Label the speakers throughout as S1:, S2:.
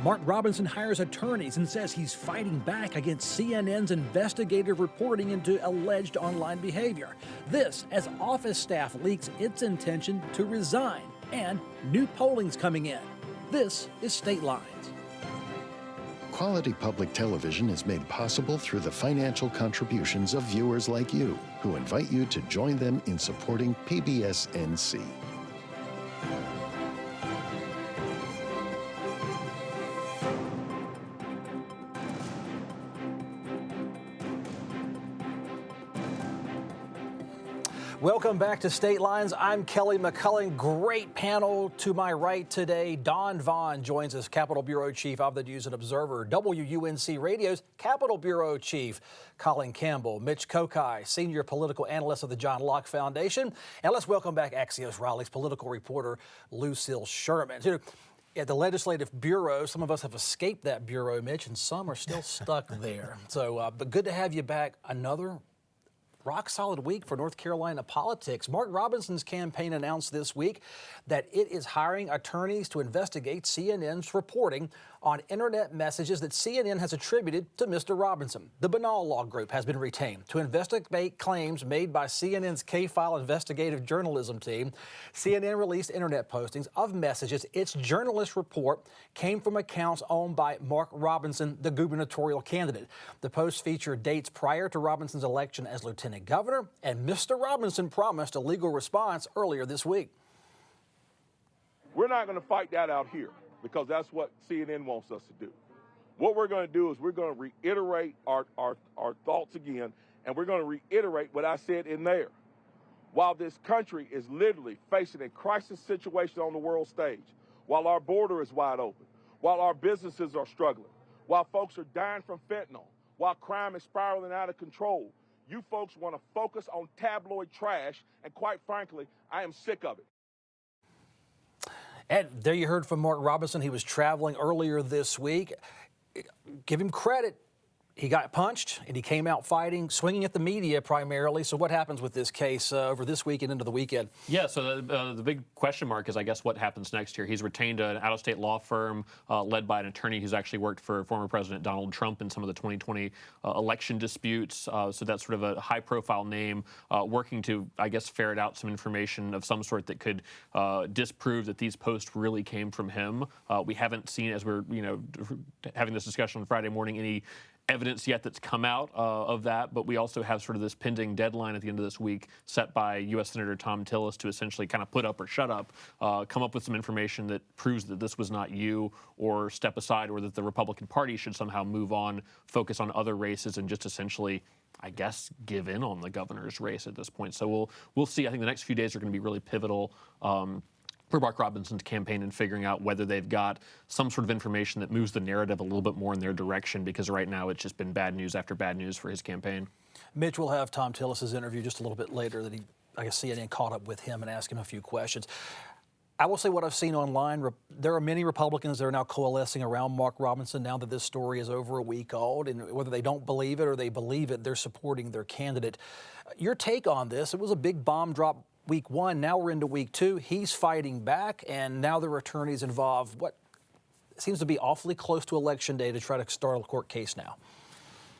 S1: Mark Robinson hires attorneys and says he's fighting back against CNN's investigative reporting into alleged online behavior. This as office staff leaks its intention to resign, and new polling's coming in. This is State Lines.
S2: Quality public television is made possible through the financial contributions of viewers like you, who invite you to join them in supporting PBS-NC.
S1: Welcome back to State Lines. I'm Kelly McCullen. Great panel to my right today. Don Vaughan joins us, Capitol Bureau Chief of the News and Observer. WUNC Radio's Capitol Bureau Chief Colin Campbell. Mitch Kokai, Senior Political Analyst of the Locke Foundation. And let's welcome back Axios Raleigh's political reporter, Lucille Sherman. At the Legislative Bureau, some of us have escaped that bureau, Mitch, and some are still stuck there. So, but good to have you back. Another rock-solid week for North Carolina politics. Mark Robinson's campaign announced this week that it is hiring attorneys to investigate CNN's reporting on internet messages that CNN has attributed to Mr. Robinson. The Banal Law Group has been retained to investigate claims made by CNN's K-File investigative journalism team. CNN released internet postings of messages. Its journalist report came from accounts owned by Mark Robinson, the gubernatorial candidate. The posts feature dates prior to Robinson's election as lieutenant governor, and Mr. Robinson promised a legal response earlier this week.
S3: We're not going to fight that out here, because that's what CNN wants us to do. What we're going to do is we're going to reiterate our thoughts again, and we're going to reiterate what I said in there. While this country is literally facing a crisis situation on the world stage, while our border is wide open, while our businesses are struggling, while folks are dying from fentanyl, while crime is spiraling out of control, you folks want to focus on tabloid trash, and quite frankly, I am sick of it.
S1: And there you heard from Mark Robinson. He was traveling earlier this week. Give him credit. He got punched, and he came out fighting, swinging at the media primarily. So what happens with this case over this week and into the weekend?
S4: Yeah, so the big question mark is, I guess, what happens next year. He's retained an out-of-state law firm led by an attorney who's actually worked for former President Donald Trump in some of the 2020 election disputes. So that's sort of a high-profile name working to, I guess, ferret out some information of some sort that could disprove that these posts really came from him. We haven't seen, as we're having this discussion on Friday morning, any evidence yet that's come out of that, but we also have sort of this pending deadline at the end of this week set by U.S. Senator Thom Tillis to essentially kind of put up or shut up, come up with some information that proves that this was not you, or step aside, or that the Republican Party should somehow move on, focus on other races, and just essentially, I guess, give in on the governor's race at this point. So we'll see. I think the next few days are going to be really pivotal for Mark Robinson's campaign in figuring out whether they've got some sort of information that moves the narrative a little bit more in their direction, because right now it's just been bad news after bad news for his campaign.
S1: Mitch, will have Thom Tillis' interview just a little bit later that I guess CNN caught up with him and asked him a few questions. I will say what I've seen online, there are many Republicans that are now coalescing around Mark Robinson now that this story is over a week old, and whether they don't believe it or they believe it, they're supporting their candidate. Your take on this? It was a big bomb drop week one. Now we're into week two. He's fighting back, and now there are attorneys involved. What seems to be awfully close to Election Day to try to start a court case now.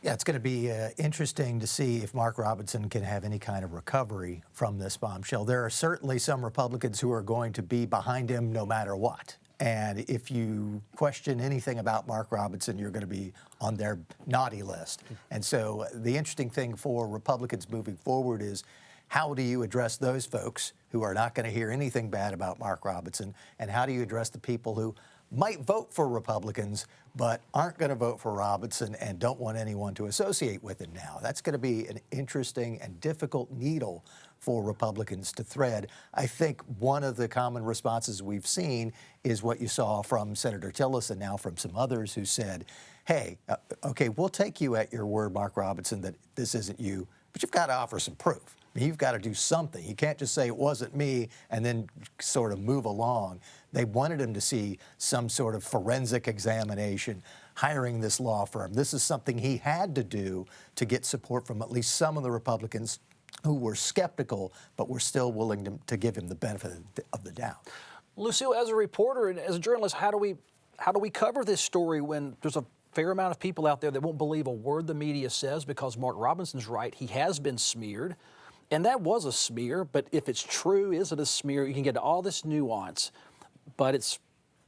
S5: Yeah, it's going to be interesting to see if Mark Robinson can have any kind of recovery from this bombshell. There are certainly some Republicans who are going to be behind him no matter what. And if you question anything about Mark Robinson, you're going to be on their naughty list. And so the interesting thing for Republicans moving forward is, how do you address those folks who are not going to hear anything bad about Mark Robinson? And how do you address the people who might vote for Republicans but aren't going to vote for Robinson and don't want anyone to associate with him now? That's going to be an interesting and difficult needle for Republicans to thread. I think one of the common responses we've seen is what you saw from Senator Tillis and now from some others who said, hey, okay, we'll take you at your word, Mark Robinson, that this isn't you, but you've got to offer some proof. You've got to do something. You can't just say it wasn't me and then sort of move along. They wanted him to see some sort of forensic examination, hiring this law firm. This is something he had to do to get support from at least some of the Republicans who were skeptical, but were still willing to give him the benefit of the doubt.
S1: Lucille, as a reporter and as a journalist, how do we how do we cover this story when there's a fair amount of people out there that won't believe a word the media says because Mark Robinson's right, he has been smeared. And that was a smear, but if it's true, is it a smear? You can get to all this nuance, but it's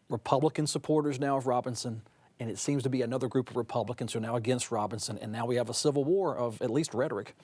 S1: Republican supporters now of Robinson, and it seems to be another group of Republicans who are now against Robinson, and now we have a civil war of at least rhetoric.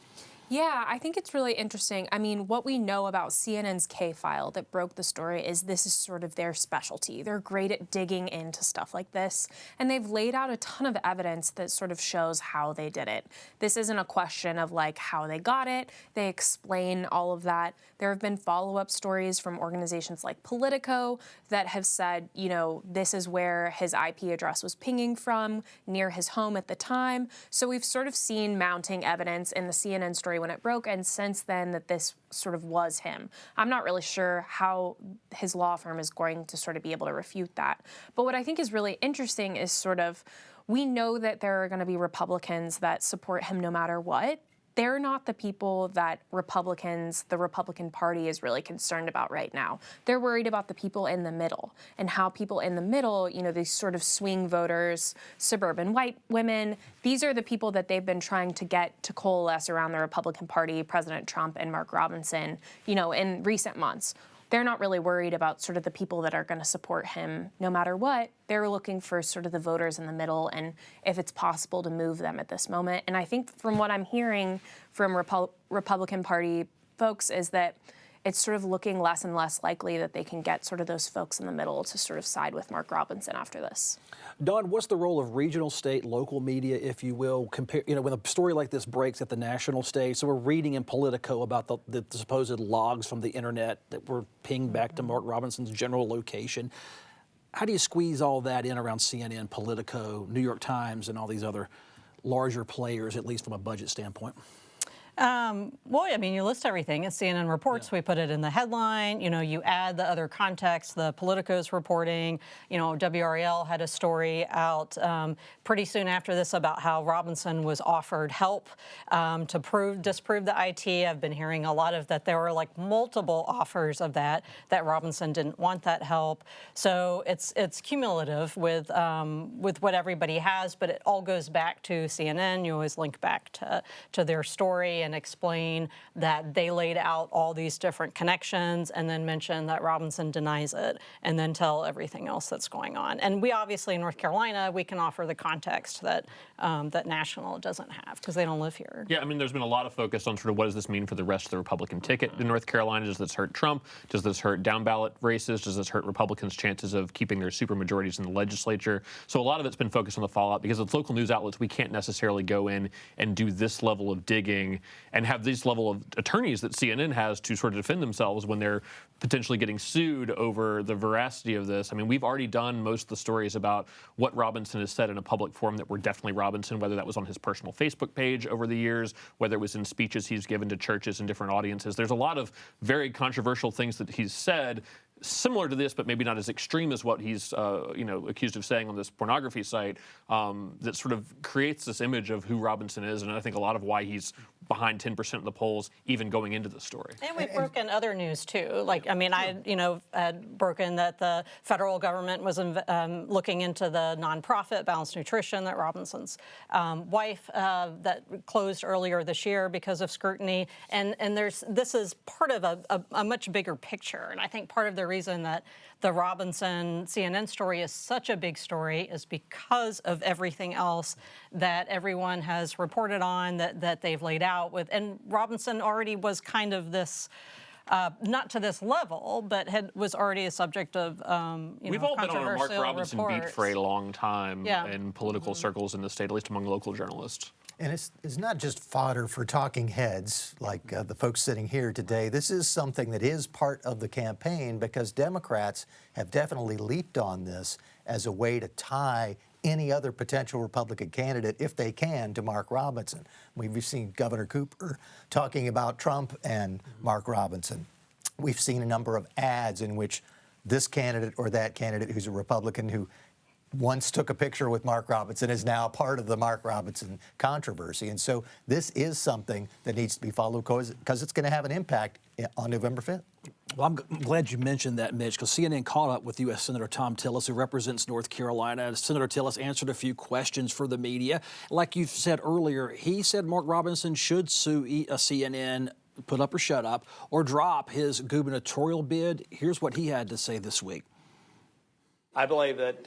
S6: Yeah, I think it's really interesting. I mean, what we know about CNN's K-File that broke the story is this is sort of their specialty. They're great at digging into stuff like this, and they've laid out a ton of evidence that sort of shows how they did it. This isn't a question of like how they got it. They explain all of that. There have been follow-up stories from organizations like Politico that have said, you know, this is where his IP address was pinging from, near his home at the time. So we've sort of seen mounting evidence in the CNN story when it broke, and since then that this sort of was him. I'm not really sure how his law firm is going to sort of be able to refute that. But what I think is really interesting is sort of, we know that there are going to be Republicans that support him no matter what. They're not the people that the Republican Party is really concerned about right now. They're worried about the people in the middle and how people in the middle, you know, these sort of swing voters, suburban white women, these are the people that they've been trying to get to coalesce around the Republican Party, President Trump and Mark Robinson, you know, in recent months. They're not really worried about sort of the people that are going to support him no matter what. They're looking for sort of the voters in the middle and if it's possible to move them at this moment. And I think from what I'm hearing from Republican Party folks is that it's sort of looking less and less likely that they can get sort of those folks in the middle to sort of side with Mark Robinson after this.
S1: Don, what's the role of regional, state, local media, if you will, compare, you know, when a story like this breaks at the national stage? So we're reading in Politico about the supposed logs from the internet that were pinged back to Mark Robinson's general location. How do you squeeze all that in around CNN, Politico, New York Times, and all these other larger players, at least from a budget standpoint?
S7: Well, I mean, you list everything. It's CNN reports. Yeah. We put it in the headline. You know, you add the other context, the Politico's reporting. You know, WRAL had a story out pretty soon after this about how Robinson was offered help to disprove the IT. I've been hearing a lot of that. There were like multiple offers of that Robinson didn't want that help. So it's cumulative with what everybody has, but it all goes back to CNN. You always link back to their story and explain that they laid out all these different connections and then mention that Robinson denies it and then tell everything else that's going on. And we obviously in North Carolina, we can offer the context that that National doesn't have because they don't live here.
S4: Yeah, I mean, there's been a lot of focus on sort of what does this mean for the rest of the Republican ticket in North Carolina? Does this hurt Trump? Does this hurt down ballot races? Does this hurt Republicans' chances of keeping their supermajorities in the legislature? So a lot of it's been focused on the fallout because as local news outlets, we can't necessarily go in and do this level of digging and have this level of attorneys that CNN has to sort of defend themselves when they're potentially getting sued over the veracity of this. I mean, we've already done most of the stories about what Robinson has said in a public forum that were definitely Robinson, whether that was on his personal Facebook page over the years, whether it was in speeches he's given to churches and different audiences. There's a lot of very controversial things that he's said similar to this, but maybe not as extreme as what he's accused of saying on this pornography site, that sort of creates this image of who Robinson is, and I think a lot of why he's behind 10% of the polls even going into the story.
S7: And we've broken other news too. Like, I mean, I had broken that the federal government was looking into the nonprofit Balanced Nutrition that Robinson's wife that closed earlier this year because of scrutiny. And this is part of a much bigger picture. And I think part of the reason that the Robinson CNN story is such a big story is because of everything else that everyone has reported on, that they've laid out with. And Robinson already was kind of this, not to this level, but was already a subject of
S4: We've all been on a Mark Robinson
S7: reports.
S4: beat for a long time in political circles in the state, at least among local journalists.
S5: And it's not just fodder for talking heads like the folks sitting here today. This is something that is part of the campaign because Democrats have definitely leaped on this as a way to tie any other potential Republican candidate, if they can, to Mark Robinson. We've seen Governor Cooper talking about Trump and Mark Robinson. We've seen a number of ads in which this candidate or that candidate who's a Republican who once took a picture with Mark Robinson is now part of the Mark Robinson controversy. And so this is something that needs to be followed because it's going to have an impact on November 5th.
S1: Well, I'm glad you mentioned that, Mitch, because CNN caught up with U.S. Senator Thom Tillis, who represents North Carolina. Senator Tillis answered a few questions for the media. Like you said earlier, he said Mark Robinson should sue CNN, put up or shut up, or drop his gubernatorial bid. Here's what he had to say this week.
S8: I believe that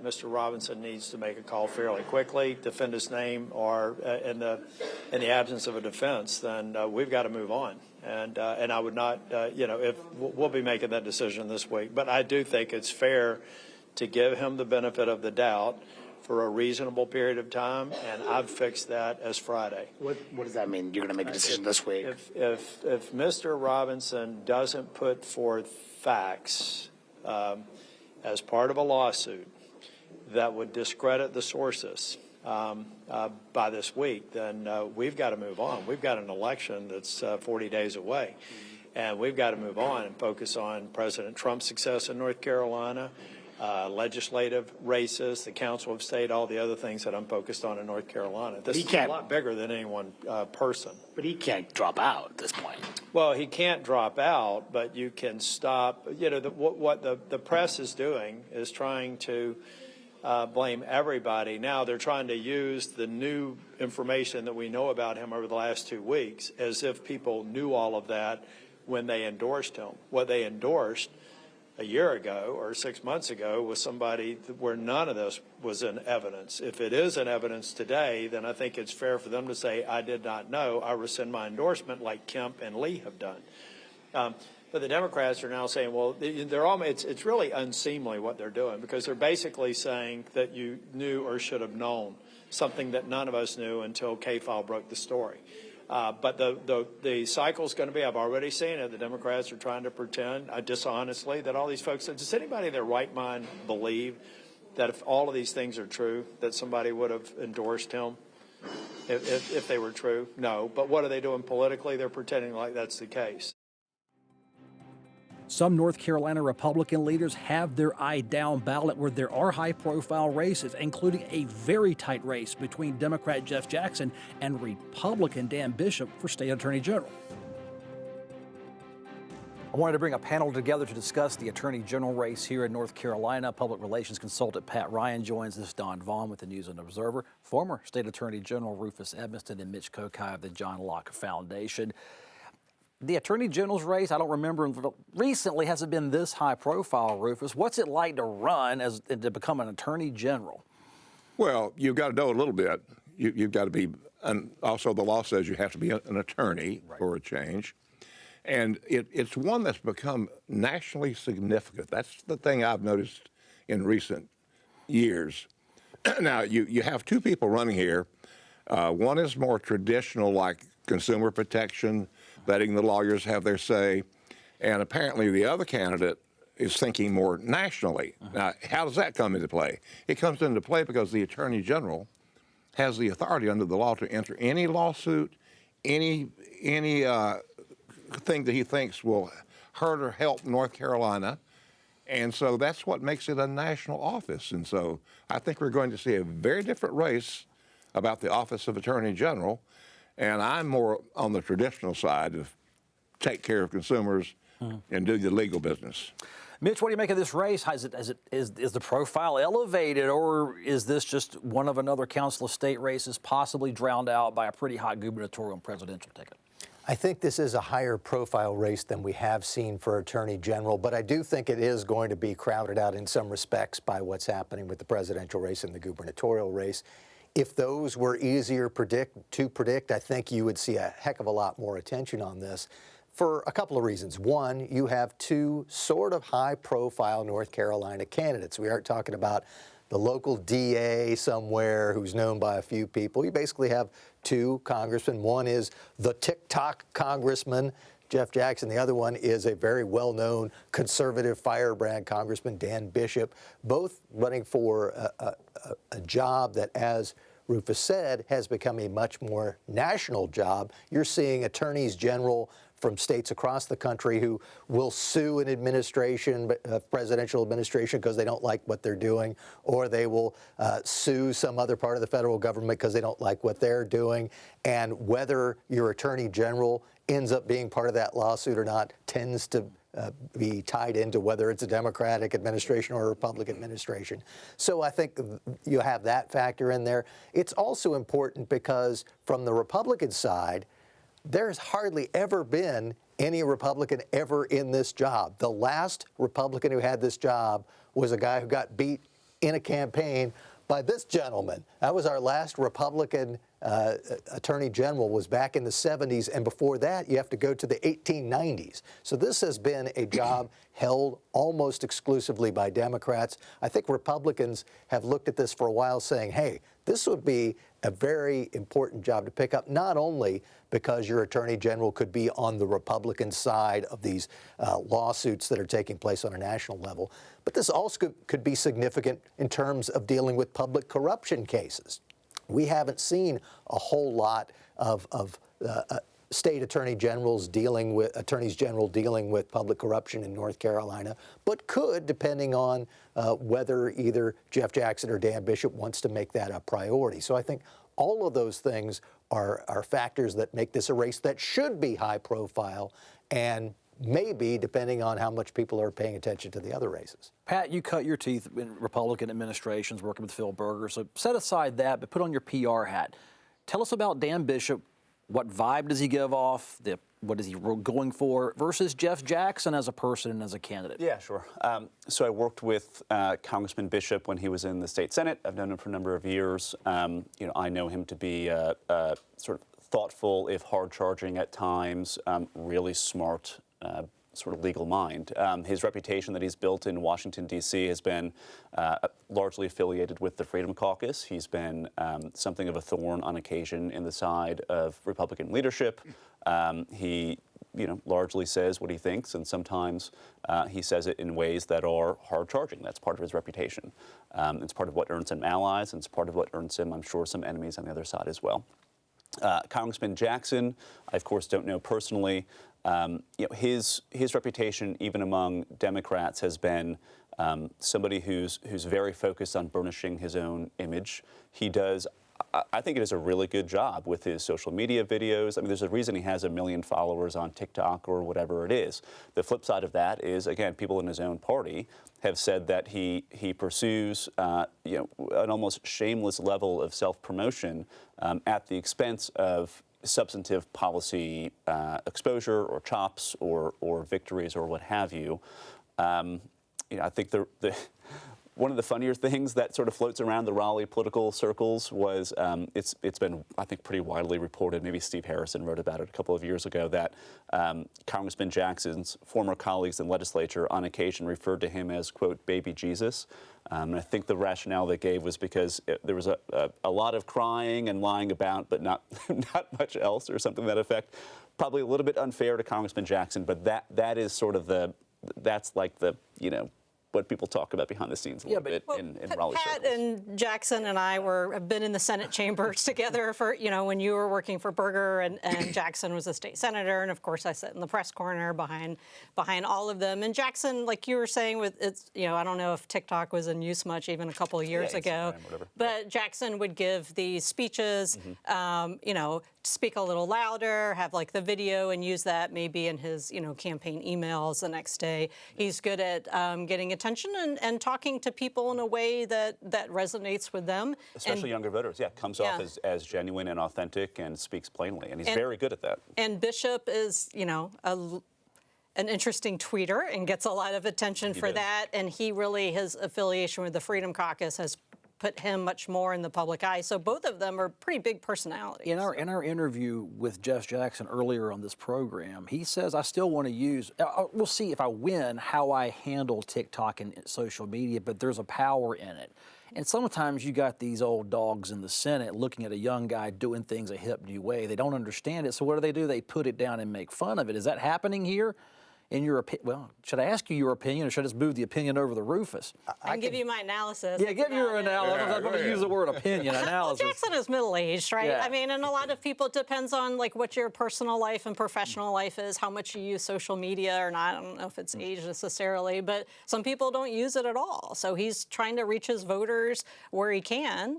S8: Mr. Robinson needs to make a call fairly quickly, defend his name, or in the absence of a defense, then we've got to move on. And I would not, if we'll be making that decision this week. But I do think it's fair to give him the benefit of the doubt for a reasonable period of time, and I've fixed that as Friday.
S9: What does that mean? You're going to make a decision this week?
S8: If Mr. Robinson doesn't put forth facts as part of a lawsuit that would discredit the sources by this week, then we've got to move on. We've got an election that's 40 days away, and we've got to move on and focus on President Trump's success in North Carolina, legislative races, the Council of State, all the other things that I'm focused on in North Carolina. This is a lot bigger than any one person.
S9: But he can't drop out at this point.
S8: Well, he can't drop out, but you can stop. What the press is doing is trying to blame everybody. Now they're trying to use the new information that we know about him over the last 2 weeks as if people knew all of that when they endorsed him. What they endorsed a year ago or 6 months ago was somebody where none of this was in evidence. If it is in evidence today, then I think it's fair for them to say, I did not know, I rescind my endorsement, like Kemp and Lee have done. But the Democrats are now saying, well, it's really unseemly what they're doing, because they're basically saying that you knew or should have known something that none of us knew until K-File broke the story. But the cycle's going to be, I've already seen it, the Democrats are trying to pretend dishonestly that all these folks, does anybody in their right mind believe that if all of these things are true, that somebody would have endorsed him if they were true? No. But what are they doing politically? They're pretending like that's the case.
S1: Some North Carolina Republican leaders have their eye down ballot where there are high-profile races, including a very tight race between Democrat Jeff Jackson and Republican Dan Bishop for State Attorney General. I wanted to bring a panel together to discuss the Attorney General race here in North Carolina. Public relations consultant Pat Ryan joins us, Don Vaughan with the News and Observer, former State Attorney General Rufus Edmisten, and Mitch Kokai of the John Locke Foundation. The Attorney General's race, I don't remember, recently hasn't been this high profile, Rufus. What's it like to run to become an Attorney General?
S10: Well, you've got to know a little bit. You've got to be, and also the law says you have to be an attorney for a change. And it's one that's become nationally significant. That's the thing I've noticed in recent years. Now, you have two people running here. One is more traditional, like consumer protection, letting the lawyers have their say. And apparently the other candidate is thinking more nationally. Now, how does that come into play? It comes into play because the Attorney General has the authority under the law to enter any lawsuit, any thing that he thinks will hurt or help North Carolina. And so that's what makes it a national office. And so I think we're going to see a very different race about the office of Attorney General. And I'm more on the traditional side of take care of consumers and do the legal business.
S1: Mitch, what do you make of this race? Is the profile elevated, or is this just one of another Council of State races possibly drowned out by a pretty hot gubernatorial and presidential ticket?
S5: I think this is a higher profile race than we have seen for Attorney General, but I do think it is going to be crowded out in some respects by what's happening with the presidential race and the gubernatorial race. If those were easier to predict, I think you would see a heck of a lot more attention on this for a couple of reasons. One, you have two sort of high-profile North Carolina candidates. We aren't talking about the local DA somewhere who's known by a few people. You basically have two congressmen. One is the TikTok congressman, Jeff Jackson. The other one is a very well-known conservative firebrand congressman, Dan Bishop, both running for a job that, as Rufus said, has become a much more national job. You're seeing attorneys general from states across the country who will sue an administration, presidential administration, because they don't like what they're doing, or they will sue some other part of the federal government because they don't like what they're doing. And whether your attorney general ends up being part of that lawsuit or not tends to be tied into whether it's a Democratic administration or a Republican administration. So I think you have that factor in there. It's also important because from the Republican side, there's hardly ever been any Republican ever in this job. The last Republican who had this job was a guy who got beat in a campaign by this gentleman. That was our last Republican Attorney General, was back in the 70s, and before that you have to go to the 1890s. So this has been a job held almost exclusively by Democrats. I think Republicans have looked at this for a while saying, hey, this would be a very important job to pick up, not only because your Attorney General could be on the Republican side of these lawsuits that are taking place on a national level, but this also could be significant in terms of dealing with public corruption cases. We haven't seen a whole lot of state attorney generals dealing with attorneys general dealing with public corruption in North Carolina, but could, depending on whether either Jeff Jackson or Dan Bishop wants to make that a priority. So I think all of those things are factors that make this a race that should be high profile, and maybe, depending on how much people are paying attention to the other races.
S1: Pat, you cut your teeth in Republican administrations working with Phil Berger, so set aside that, but put on your PR hat. Tell us about Dan Bishop. What vibe does he give off? What is he going for versus Jeff Jackson as a person and as a candidate?
S11: Yeah, sure. So I worked with Congressman Bishop when he was in the state Senate. I've known him for a number of years. I know him to be sort of thoughtful, if hard-charging at times, really smart, sort of legal mind. His reputation that he's built in Washington, D.C. has been largely affiliated with the Freedom Caucus. He's been something of a thorn on occasion in the side of Republican leadership. He largely says what he thinks, and sometimes he says it in ways that are hard-charging. That's part of his reputation. It's part of what earns him allies, and it's part of what earns him, I'm sure, some enemies on the other side as well. Congressman Jackson, I, of course, don't know personally. His reputation, even among Democrats, has been somebody who's very focused on burnishing his own image. He does, I think, it is a really good job with his social media videos. I mean, there's a reason he has 1 million followers on TikTok or whatever it is. The flip side of that is, again, people in his own party have said that he pursues an almost shameless level of self-promotion at the expense of substantive policy exposure or chops or victories or what have you. I think one of the funnier things that sort of floats around the Raleigh political circles was it's been, I think, pretty widely reported. Maybe Steve Harrison wrote about it a couple of years ago, that Congressman Jackson's former colleagues in legislature on occasion referred to him as, quote, baby Jesus. And I think the rationale they gave was because there was a lot of crying and lying about, but not much else, or something to that effect. Probably a little bit unfair to Congressman Jackson, but that is sort of that's like the what people talk about behind the scenes a little bit in Raleigh
S7: Pat
S11: circles.
S7: and Jackson and I have been in the Senate chambers together for, when you were working for Berger and Jackson was a state senator. And of course, I sat in the press corner behind all of them. And Jackson, like you were saying, I don't know if TikTok was in use much even a couple of years ago, but Jackson would give these speeches, speak a little louder, have like the video and use that maybe in his, campaign emails the next day. He's good at getting attention and talking to people in a way that resonates with them.
S11: Especially younger voters, comes off as genuine and authentic and speaks plainly, and he's very good at that.
S7: And Bishop is, an interesting tweeter and gets a lot of attention for that, and his affiliation with the Freedom Caucus has put him much more in the public eye. So both of them are pretty big personalities.
S1: In our interview with Jeff Jackson earlier on this program, he says, I still want to use, we'll see if I win, how I handle TikTok and social media, but there's a power in it. And sometimes you got these old dogs in the Senate looking at a young guy doing things a hip new way. They don't understand it, so what do? They put it down and make fun of it. Is that happening here? In your opinion, well, should I ask you your opinion, or should I just move the opinion over to Rufus?
S7: I can give you my analysis.
S1: Yeah, give your analysis. I'm going to use the word opinion, analysis.
S7: Well, Jackson is middle-aged, right?
S1: Yeah.
S7: I mean, and a lot of people, it depends on like what your personal life and professional life is, how much you use social media or not. I don't know if it's age necessarily, but some people don't use it at all. So he's trying to reach his voters where he can.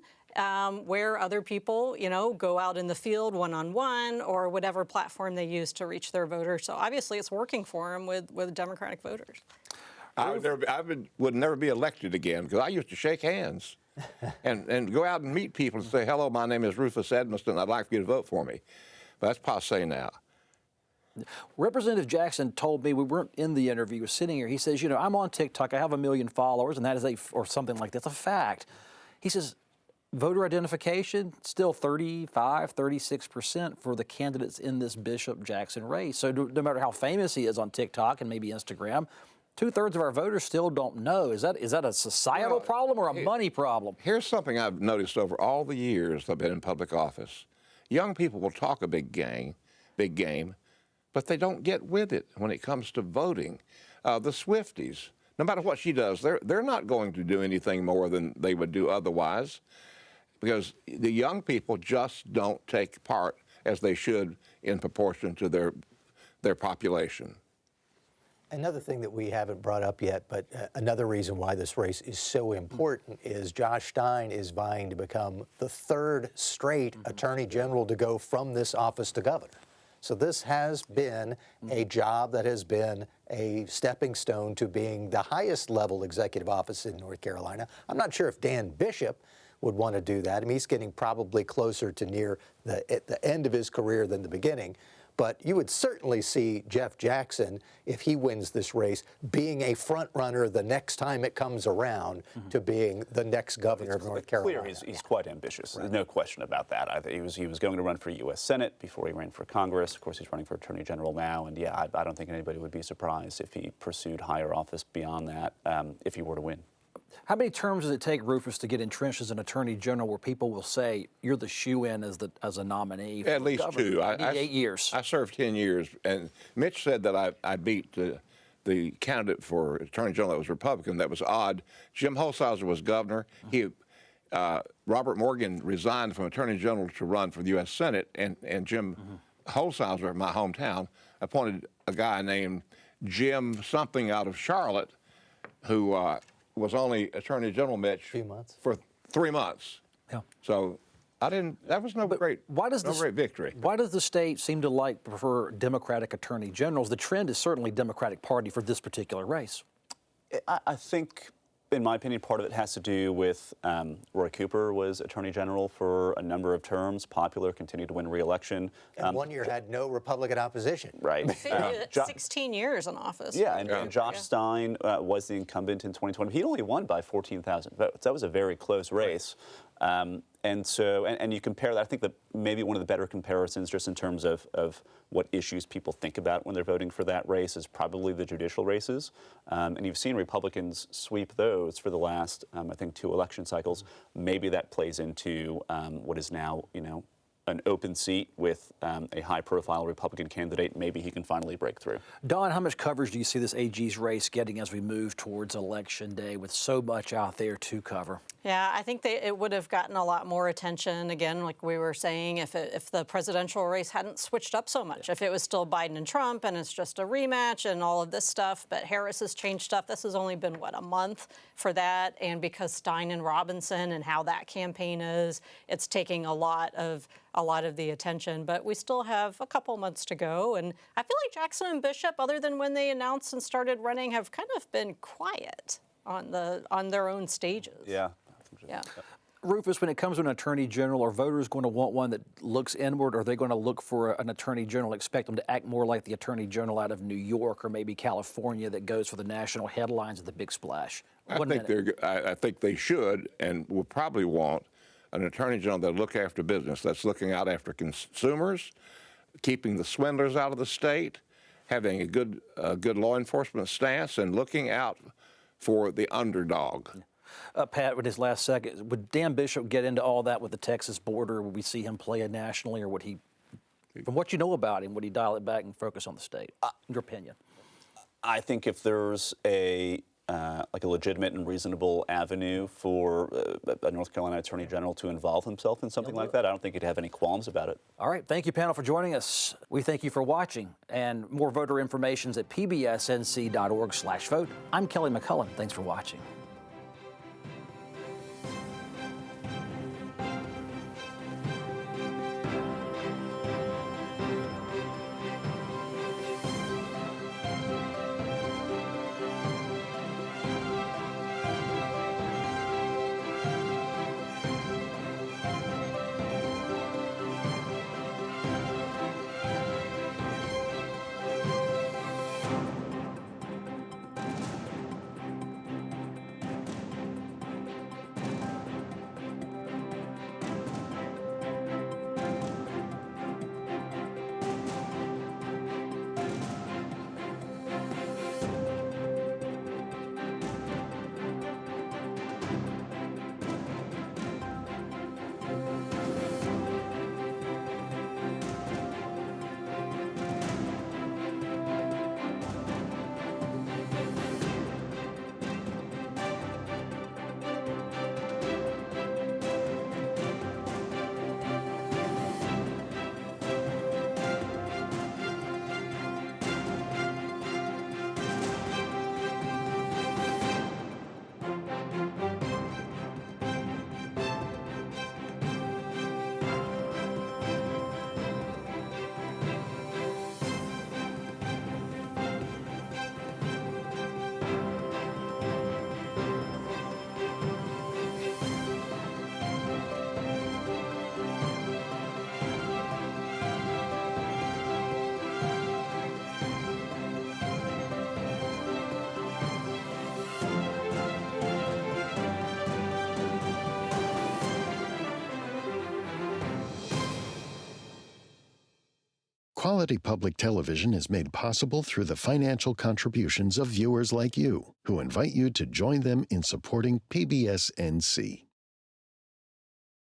S7: where other people, go out in the field one-on-one or whatever platform they use to reach their voters. So obviously it's working for them with Democratic voters.
S10: I would never be elected again because I used to shake hands and go out and meet people and say, hello, my name is Rufus Edmisten. I'd like for you to vote for me. But that's passé now.
S1: Representative Jackson told me, we weren't in the interview, he was sitting here, he says, I'm on TikTok, I have 1 million followers, and that is or something like that's a fact. He says, voter identification, still 35, 36% for the candidates in this Bishop Jackson race. So no matter how famous he is on TikTok and maybe Instagram, 2/3 of our voters still don't know. Is that a societal problem or a money problem?
S10: Here's something I've noticed over all the years I've been in public office. Young people will talk a big game, but they don't get with it when it comes to voting. The Swifties, no matter what she does, they're not going to do anything more than they would do otherwise, because the young people just don't take part as they should in proportion to their population.
S5: Another thing that we haven't brought up yet, but another reason why this race is so important is Josh Stein is vying to become the 3rd straight Attorney General to go from this office to governor. So this has been a job that has been a stepping stone to being the highest level executive office in North Carolina. I'm not sure if Dan Bishop would want to do that. I mean, he's getting probably closer to near the end of his career than the beginning. But you would certainly see Jeff Jackson, if he wins this race, being a front runner the next time it comes around to being the next governor of North Carolina.
S11: Clear he's quite ambitious. Right. There's no question about that. He was going to run for U.S. Senate before he ran for Congress. Of course, he's running for Attorney General now. And yeah, I don't think anybody would be surprised if he pursued higher office beyond that if he were to win.
S1: How many terms does it take, Rufus, to get entrenched as an attorney general where people will say you're the shoe-in as a nominee?
S10: At least
S1: governor?
S10: 2.
S1: 8 years.
S10: I served 10 years, and Mitch said that I beat the candidate for attorney general that was Republican. That was odd. Jim Holshouser was governor. Robert Morgan resigned from attorney general to run for the U.S. Senate, and Jim Holshouser, my hometown, appointed a guy named Jim something out of Charlotte, who was only Attorney General, Mitch, for 3 months.
S1: Yeah.
S10: So that was no great victory.
S1: Why does the state seem to prefer Democratic attorney generals? The trend is certainly Democratic Party for this particular race.
S11: I think, in my opinion, part of it has to do with Roy Cooper was Attorney General for a number of terms, popular, continued to win re-election.
S5: And 1 year had no Republican opposition.
S11: Right.
S7: 16 years in office.
S11: Yeah, and Josh Stein was the incumbent in 2020. He only won by 14,000 votes. That was a very close race. And so, and you compare that, I think that maybe one of the better comparisons just in terms of what issues people think about when they're voting for that race is probably the judicial races. And you've seen Republicans sweep those for the last, I think, 2 election cycles. Maybe that plays into what is now, an open seat with a high-profile Republican candidate. Maybe he can finally break through.
S1: Don, how much coverage do you see this AG's race getting as we move towards Election Day with so much out there to cover?
S7: Yeah, I think it would have gotten a lot more attention, again, like we were saying, if the presidential race hadn't switched up so much. If it was still Biden and Trump and it's just a rematch and all of this stuff, but Harris has changed stuff. This has only been, a month for that. And because Stein and Robinson and how that campaign is, it's taking a lot of the attention, but we still have a couple months to go. And I feel like Jackson and Bishop, other than when they announced and started running, have kind of been quiet on their own stages.
S11: Yeah.
S7: Yeah.
S1: Rufus, when it comes to an attorney general, are voters going to want one that looks inward, or are they going to look for an attorney general, expect them to act more like the attorney general out of New York or maybe California that goes for the national headlines of the big splash?
S10: I think they should and will probably want an attorney general that look after business, that's looking out after consumers, keeping the swindlers out of the state, having a good law enforcement stance, and looking out for the underdog.
S1: Pat, with his last second, would Dan Bishop get into all that with the Texas border? Would we see him play it nationally, or would he, from what you know about him, would he dial it back and focus on the state? In your opinion?
S11: I think if there's a legitimate and reasonable avenue for a North Carolina Attorney General to involve himself in something like that, I don't think he'd have any qualms about it.
S1: All right. Thank you, panel, for joining us. We thank you for watching. And more voter information is at pbsnc.org/vote. I'm Kelly McCullen. Thanks for watching.
S2: Quality public television is made possible through the financial contributions of viewers like you, who invite you to join them in supporting PBS NC.